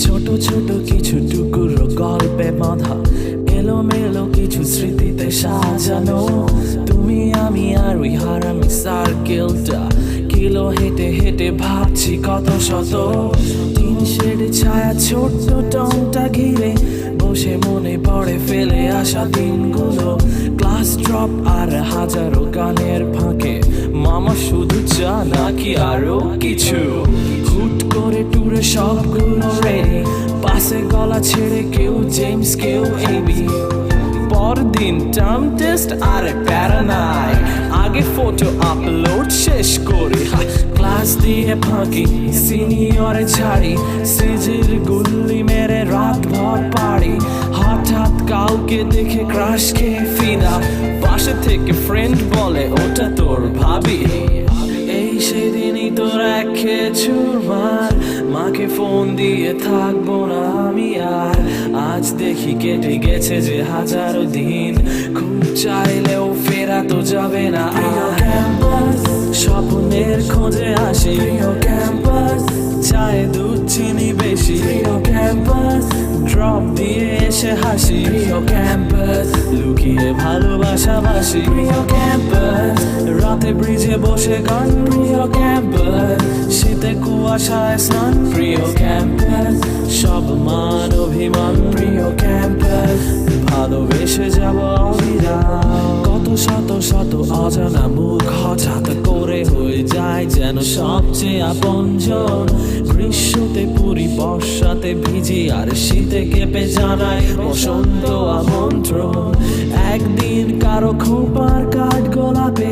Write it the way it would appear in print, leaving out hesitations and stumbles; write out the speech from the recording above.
ছোট ছোট কিছু টুকরো গল্পে বাঁধা এলোমেলো কিছু স্মৃতিতে সাজানো তুমি আমি আর ওই হারামি সার্কেলটা কিলো হেঁটে হেঁটে ভাবছি কত শত তিন শেডে ছায়া ছোট্ট টংটা ঘিরে বসে মনে পড়ে ফেলে আসা দিনগুলো ক্লাস ড্রপ আর হাজারো গানের ফাঁকে মামা শুধু চা নাকি আরো কিছু হুট করে টুরে সবগুলো রেডি পাশে গলা ছেড়ে কেউ জেমস কেউ এবি পরদিন টার্ম টেস্ট আর প্যারা নাই আগে ফটো আপলোড শেষ করে ক্লাস দিয়ে ফাঁকি সিনিয়রে ছাড়ি সিজির গুল্লি মেরে রাত ভর পাড়ি হঠাৎ কাউকে দেখে ক্রাশ খেয়ে ফিদা পাশে থেকে ফ্রেন্ড বলে ওটা তোর ভাবি এই সেদিনই তোর এক চুরমার মাকে ফোন দিয়ে থাকবো না আমি আর আজ দেখি কেটে গেছে যে হাজারো দিন খুব চাইলেও ফেরা তো যাবে না ক্যাম্পাস স্বপ্নের খোঁজে আসি ক্যাম্পাস চায়ে দুধ চিনি বেশি ক্যাম্পাস ড্রপ দিয়ে এসে হাসি ক্যাম্পাস লুকিয়ে ভালোবাসাবাসি ক্যাম্পাস রাতে ব্রিজে বসে গান প্রিয় ক্যাম্পাস শীতে কুয়াশায় স্নান প্রিয় ক্যাম্পাস সব মান অভিমান প্রিয় ক্যাম্পাস ভালোবেসে যাব অবিরাম কত শত শত অজানা মুখ হঠাৎ করে হয়ে যায় যেন সবচেয়ে আপনজন গ্রীষ্মতে পুরি বর্ষাতে ভিজি আর শীতে কেঁপে জানায় বসন্ত আমন্ত্রণ একদিন কারো খোপার কাঠ গোলাপে